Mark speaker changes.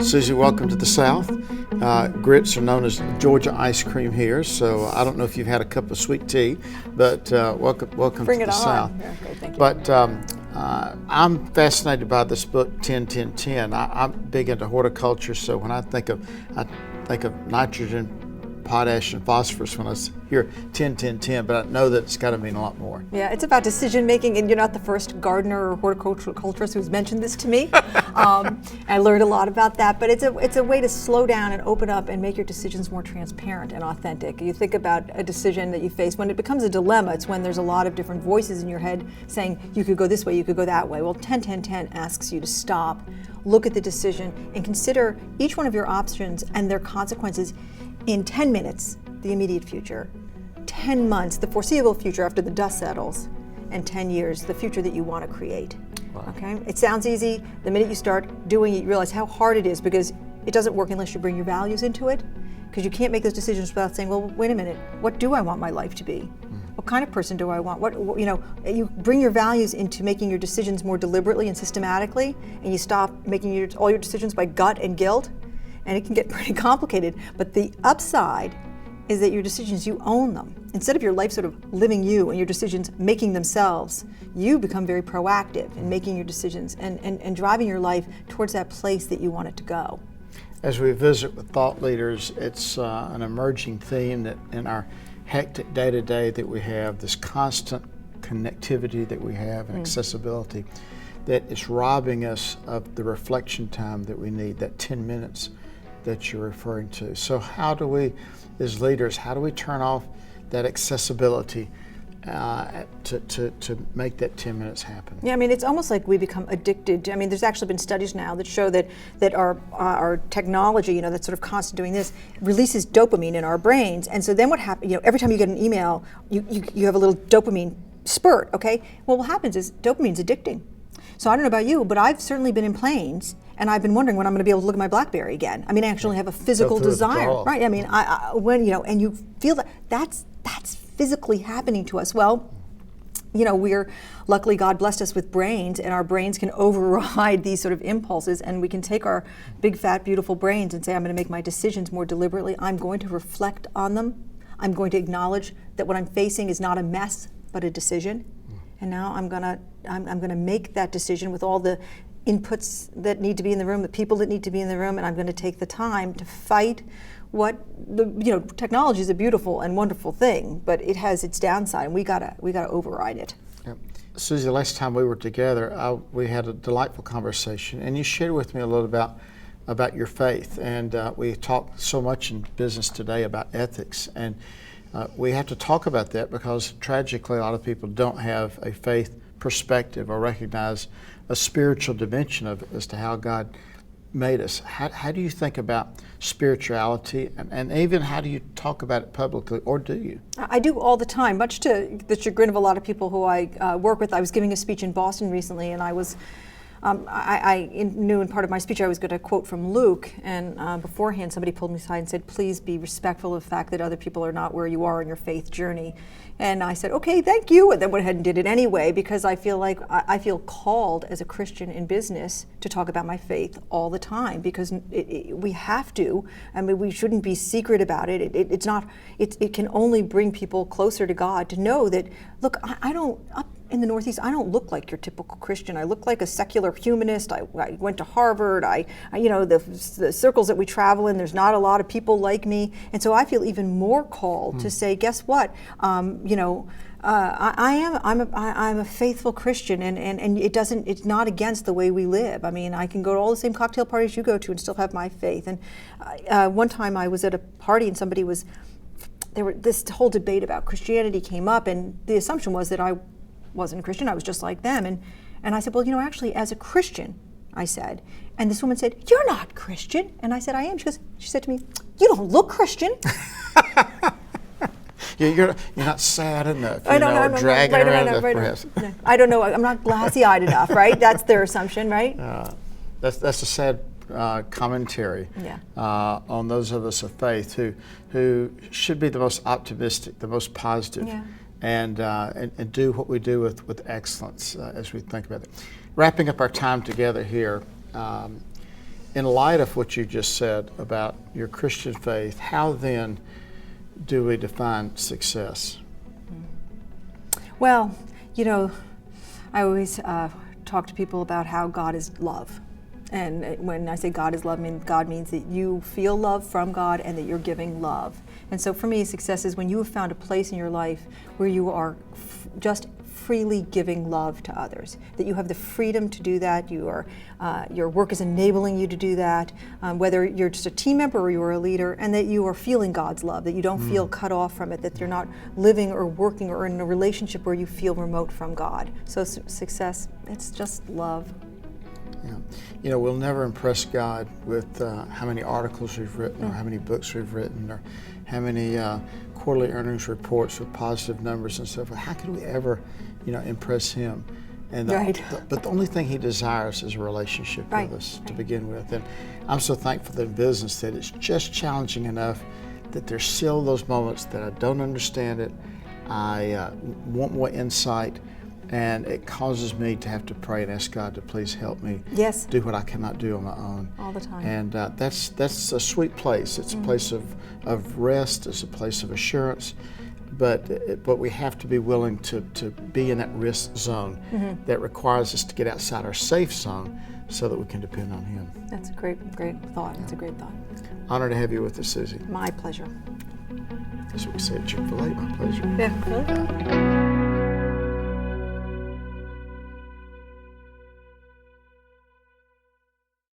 Speaker 1: Suzy, welcome to the South. Grits are known as Georgia ice cream here, so I don't know if you've had a cup of sweet tea, but welcome
Speaker 2: Bring
Speaker 1: to
Speaker 2: it
Speaker 1: the
Speaker 2: on.
Speaker 1: South.
Speaker 2: Yeah, okay, thank you.
Speaker 1: But I'm fascinated by this book, 10-10-10. I'm big into horticulture, so when I think of nitrogen, potash, and phosphorus when I hear 10-10-10, but I know that it's got to mean a lot more.
Speaker 2: Yeah, it's about decision making, and you're not the first gardener or horticulturist who's mentioned this to me. I learned a lot about that, but it's a way to slow down and open up and make your decisions more transparent and authentic. You think about a decision that you face when it becomes a dilemma. It's when there's a lot of different voices in your head saying you could go this way, you could go that way. Well, 10-10-10 asks you to stop, look at the decision, and consider each one of your options and their consequences in 10 minutes, the immediate future, 10 months, the foreseeable future after the dust settles, and 10 years, the future that you want to create.
Speaker 1: Wow.
Speaker 2: Okay? It sounds easy. The minute you start doing it, you realize how hard it is, because it doesn't work unless you bring your values into it, because you can't make those decisions without saying, well, wait a minute, what do I want my life to be? What kind of person do I want? You bring your values into making your decisions more deliberately and systematically, and you stop making all your decisions by gut and guilt, and it can get pretty complicated. But the upside is that your decisions, you own them. Instead of your life sort of living you and your decisions making themselves, you become very proactive in making your decisions and driving your life towards that place that you want it to go.
Speaker 1: As we visit with thought leaders, it's an emerging theme that in our hectic day-to-day that we have, this constant connectivity that we have and accessibility, that it's robbing us of the reflection time that we need, that 10 minutes that you're referring to. So how do we, as leaders, how do we turn off that accessibility to make that 10 minutes happen?
Speaker 2: Yeah, I mean, it's almost like we become addicted. I mean, there's actually been studies now that show that our technology, that's sort of constant doing this, releases dopamine in our brains. And so then what happens, every time you get an email, you have a little dopamine spurt, okay? Well, what happens is dopamine's addicting. So I don't know about you, but I've certainly been in planes, and I've been wondering when I'm going to be able to look at my BlackBerry again. I mean, I actually have a physical desire, right? I mean, and you feel that's physically happening to us. Well, we're luckily God blessed us with brains, and our brains can override these sort of impulses, and we can take our big, fat, beautiful brains and say, I'm going to make my decisions more deliberately. I'm going to reflect on them. I'm going to acknowledge that what I'm facing is not a mess, but a decision. And now I'm gonna make that decision with all the inputs that need to be in the room, the people that need to be in the room, and I'm going to take the time to fight technology is a beautiful and wonderful thing, but it has its downside, and we gotta override it.
Speaker 1: Yep. Suzy, the last time we were together, we had a delightful conversation, and you shared with me a little about your faith, and we talked so much in business today about ethics, and we have to talk about that because tragically a lot of people don't have a faith perspective or recognize a spiritual dimension of it as to how God made us. How do you think about spirituality, and even how do you talk about it publicly, or do you?
Speaker 2: I do all the time, much to the chagrin of a lot of people who I work with. I was giving a speech in Boston recently, and I was I knew in part of my speech I was going to quote from Luke, and beforehand somebody pulled me aside and said, please be respectful of the fact that other people are not where you are in your faith journey. And I said, okay, thank you, and then went ahead and did it anyway, because I feel like I feel called as a Christian in business to talk about my faith all the time, because we have to. I mean, we shouldn't be secret about it. It can only bring people closer to God to know that, look, I don't, up in the Northeast, I don't look like your typical Christian. I look like a secular humanist. I went to Harvard. The circles that we travel in, there's not a lot of people like me. And so I feel even more called to say, guess what? I'm a faithful Christian, and it's not against the way we live. I mean, I can go to all the same cocktail parties you go to and still have my faith. And one time I was at a party and this whole debate about Christianity came up, and the assumption was that I wasn't a Christian, I was just like them. And I said, well, actually, as a Christian, I said, and this woman said, you're not Christian. And I said, I am. She said to me, you don't look Christian.
Speaker 1: You're not sad enough, dragging around enough, perhaps.
Speaker 2: No, I don't know, I'm not glassy-eyed enough, right? That's their assumption, right?
Speaker 1: That's a sad commentary on those of us of faith who should be the most optimistic, the most positive, and do what we do with excellence as we think about it. Wrapping up our time together here, in light of what you just said about your Christian faith, how then do we define success?
Speaker 2: Well, I always talk to people about how God is love. And when I say God is love, God means that you feel love from God and that you're giving love. And so for me, success is when you have found a place in your life where you are just freely giving love to others, that you have the freedom to do that, your work is enabling you to do that, whether you're just a team member or you're a leader, and that you are feeling God's love, that you don't feel cut off from it, that you're not living or working or in a relationship where you feel remote from God. So success, it's just love.
Speaker 1: Yeah. We'll never impress God with how many articles we've written or how many books we've written or how many quarterly earnings reports with positive numbers and so forth. How could we ever, impress Him? And but the only thing He desires is a relationship with us to begin with. And I'm so thankful that in business that it's just challenging enough that there's still those moments that I don't understand it. I want more insight. And it causes me to have to pray and ask God to please help me do what I cannot do on my own.
Speaker 2: All the time.
Speaker 1: And that's a sweet place. It's a place of rest. It's a place of assurance. But we have to be willing to be in that risk zone that requires us to get outside our safe zone so that we can depend on Him.
Speaker 2: That's a great thought. That's a great thought.
Speaker 1: Honor to have you with us, Suzy.
Speaker 2: My pleasure.
Speaker 1: That's what we say at Chick-fil-A, my pleasure.
Speaker 2: Yeah, really?